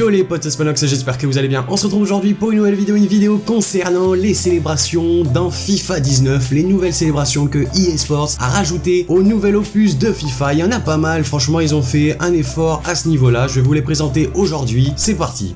Yo les potes, c'est Spanox et j'espère que vous allez bien. On se retrouve aujourd'hui pour une nouvelle vidéo concernant les célébrations dans FIFA 19, les nouvelles célébrations que EA Sports a rajoutées au nouvel opus de FIFA. Il y en a pas mal, franchement ils ont fait un effort à ce niveau-là, je vais vous les présenter aujourd'hui, c'est parti.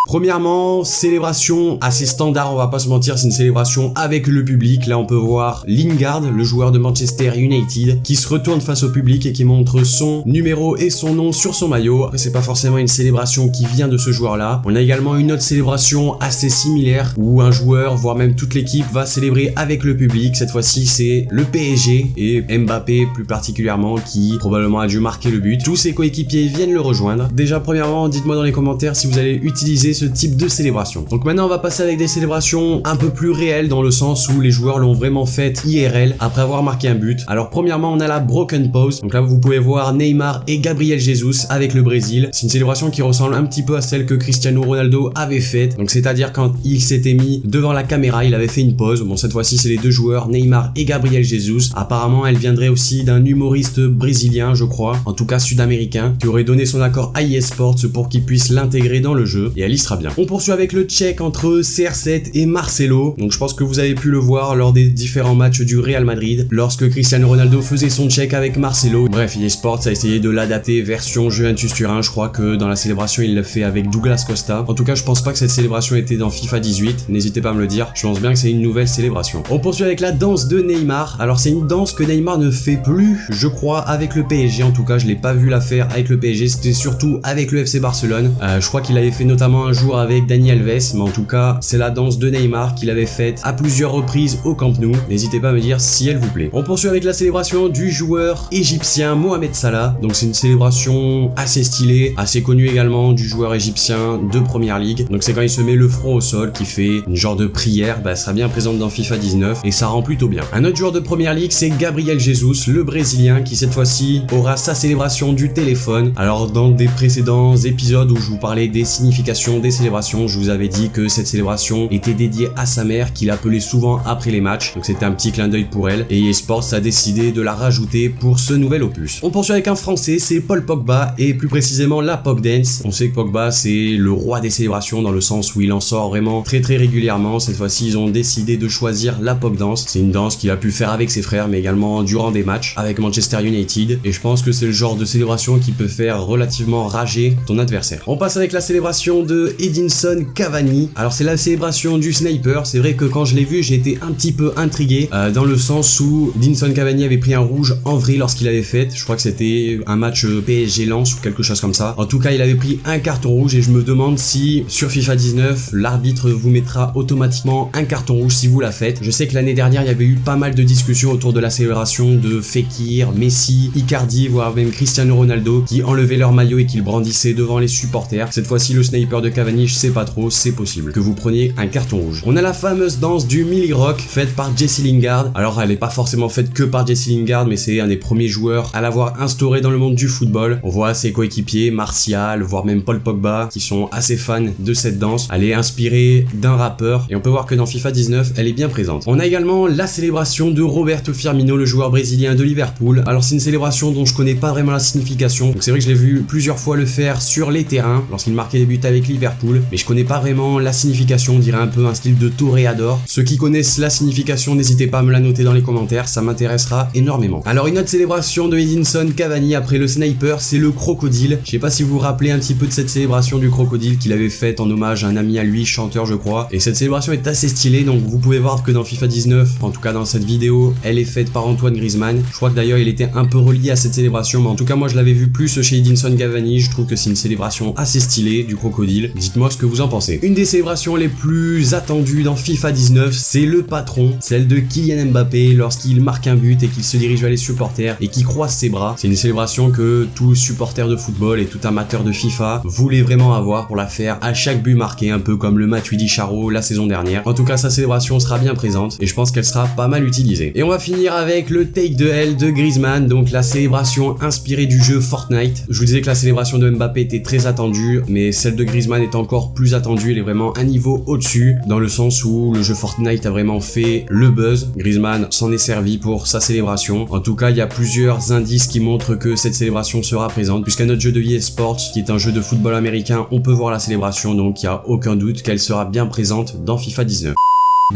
Premièrement, célébration assez standard, on va pas se mentir, c'est une célébration avec le public. Là on peut voir Lingard, le joueur de Manchester United, qui se retourne face au public et qui montre son numéro et son nom sur son maillot. Après c'est pas forcément une célébration qui vient de ce joueur là. On a également une autre célébration assez similaire où un joueur, voire même toute l'équipe va célébrer avec le public. Cette fois-ci c'est le PSG et Mbappé plus particulièrement qui probablement a dû marquer le but. Tous ses coéquipiers viennent le rejoindre. Déjà premièrement, dites-moi dans les commentaires si vous allez utiliser ce type de célébration. Donc maintenant on va passer avec des célébrations un peu plus réelles dans le sens où les joueurs l'ont vraiment fait IRL après avoir marqué un but. Alors premièrement on a la Broken Pose, donc là vous pouvez voir Neymar et Gabriel Jesus avec le Brésil. C'est une célébration qui ressemble un petit peu à celle que Cristiano Ronaldo avait faite, donc c'est à dire quand il s'était mis devant la caméra il avait fait une pause. Bon cette fois-ci c'est les deux joueurs Neymar et Gabriel Jesus. Apparemment elle viendrait aussi d'un humoriste brésilien je crois, en tout cas sud-américain, qui aurait donné son accord à EA Sports pour qu'il puisse l'intégrer dans le jeu et elle y sera bien. On poursuit avec le check entre CR7 et Marcelo. Donc je pense que vous avez pu le voir lors des différents matchs du Real Madrid lorsque Cristiano Ronaldo faisait son check avec Marcelo. Bref, EA Sports a essayé de l'adapter version Juventus Turin. Je crois que dans la célébration il l'a fait avec Douglas Costa. En tout cas je pense pas que cette célébration était dans FIFA 18. N'hésitez pas à me le dire. Je pense bien que c'est une nouvelle célébration. On poursuit avec la danse de Neymar. Alors c'est une danse que Neymar ne fait plus je crois avec le PSG. En tout cas je l'ai pas vu la faire avec le PSG. C'était surtout avec le FC Barcelone. Je crois qu'il avait fait notamment un jour avec Dani Alves, mais en tout cas c'est la danse de Neymar qu'il avait faite à plusieurs reprises au Camp Nou. N'hésitez pas à me dire si elle vous plaît. On poursuit avec la célébration du joueur égyptien Mohamed Salah. Donc c'est une célébration assez stylée, assez connue également du joueur égyptien de Première Ligue. Donc c'est quand il se met le front au sol qui fait une genre de prière, elle sera bien présente dans FIFA 19 et ça rend plutôt bien. Un autre joueur de Première Ligue c'est Gabriel Jesus, le Brésilien qui cette fois-ci aura sa célébration du téléphone. Alors dans des précédents épisodes où je vous parlais des significations des célébrations, je vous avais dit que cette célébration était dédiée à sa mère qui l'appelait souvent après les matchs, donc c'était un petit clin d'œil pour elle et EA Sports a décidé de la rajouter pour ce nouvel opus. On poursuit avec un français, c'est Paul Pogba et plus précisément la Pog Dance. On sait que Pogba c'est le roi des célébrations dans le sens où il en sort vraiment très régulièrement. Cette fois-ci ils ont décidé de choisir la Pog Dance. C'est une danse qu'il a pu faire avec ses frères mais également durant des matchs avec Manchester United et je pense que c'est le genre de célébration qui peut faire relativement rager ton adversaire. On passe avec la célébration de Edinson Cavani. Alors c'est la célébration du sniper. C'est vrai que quand je l'ai vu j'ai été un petit peu intrigué dans le sens où Edinson Cavani avait pris un rouge en vrai lorsqu'il avait fait, je crois que c'était un match PSG Lens ou quelque chose comme ça. En tout cas il avait pris un carton rouge et je me demande si sur FIFA 19 l'arbitre vous mettra automatiquement un carton rouge si vous la faites. Je sais que l'année dernière il y avait eu pas mal de discussions autour de la célébration de Fekir, Messi, Icardi voire même Cristiano Ronaldo qui enlevaient leur maillot et qui le brandissaient devant les supporters. Cette fois-ci le sniper de Cavani je sais pas trop, c'est possible que vous preniez un carton rouge. On a la fameuse danse du Millie Rock faite par Jesse Lingard. Alors elle est pas forcément faite que par Jesse Lingard mais c'est un des premiers joueurs à l'avoir instauré dans le monde du football. On voit ses coéquipiers Martial voire même Paul Pogba qui sont assez fans de cette danse. Elle est inspirée d'un rappeur et on peut voir que dans FIFA 19 elle est bien présente. On a également la célébration de Roberto Firmino, le joueur brésilien de Liverpool. Alors c'est une célébration dont je connais pas vraiment la signification. Donc c'est vrai que je l'ai vu plusieurs fois le faire sur les terrains lorsqu'il marquait des buts avec Liverpool mais je connais pas vraiment la signification, on dirait un peu un style de toréador. Ceux qui connaissent la signification, n'hésitez pas à me la noter dans les commentaires, ça m'intéressera énormément. Alors une autre célébration de Edinson Cavani après le sniper, c'est le crocodile. Je sais pas si vous vous rappelez un petit peu de cette célébration du crocodile qu'il avait faite en hommage à un ami à lui, chanteur je crois. Et cette célébration est assez stylée, donc vous pouvez voir que dans FIFA 19, en tout cas dans cette vidéo, elle est faite par Antoine Griezmann. Je crois que d'ailleurs il était un peu relié à cette célébration, mais en tout cas moi je l'avais vu plus chez Edinson Cavani. Je trouve que c'est une célébration assez stylée du crocodile. Dites-moi ce que vous en pensez. Une des célébrations les plus attendues dans FIFA 19, c'est le patron, celle de Kylian Mbappé lorsqu'il marque un but et qu'il se dirige vers les supporters et qu'il croise ses bras. C'est une célébration que tout supporter de football et tout amateur de FIFA voulait vraiment avoir pour la faire à chaque but marqué, un peu comme le Matuidi Charo la saison dernière. En tout cas sa célébration sera bien présente et je pense qu'elle sera pas mal utilisée. Et on va finir avec le take de L de Griezmann, donc la célébration inspirée du jeu Fortnite. Je vous disais que la célébration de Mbappé était très attendue, mais celle de Griezmann est encore plus attendu, il est vraiment un niveau au-dessus, dans le sens où le jeu Fortnite a vraiment fait le buzz. Griezmann s'en est servi pour sa célébration. En tout cas, il y a plusieurs indices qui montrent que cette célébration sera présente, puisqu'à notre jeu de eSports, qui est un jeu de football américain, on peut voir la célébration, donc il n'y a aucun doute qu'elle sera bien présente dans FIFA 19.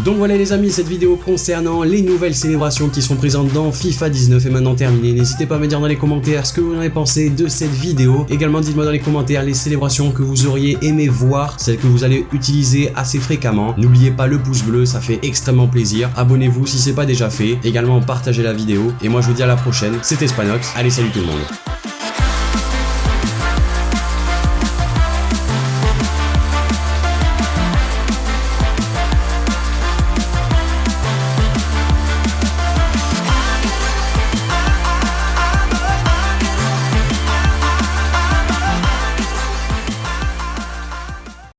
Donc voilà les amis, cette vidéo concernant les nouvelles célébrations qui sont présentes dans FIFA 19 est maintenant terminée. N'hésitez pas à me dire dans les commentaires ce que vous en avez pensé de cette vidéo. Également dites-moi dans les commentaires les célébrations que vous auriez aimé voir, celles que vous allez utiliser assez fréquemment. N'oubliez pas le pouce bleu, ça fait extrêmement plaisir. Abonnez-vous si c'est pas déjà fait. Également partagez la vidéo. Et moi je vous dis à la prochaine, c'était Spanox. Allez, salut tout le monde.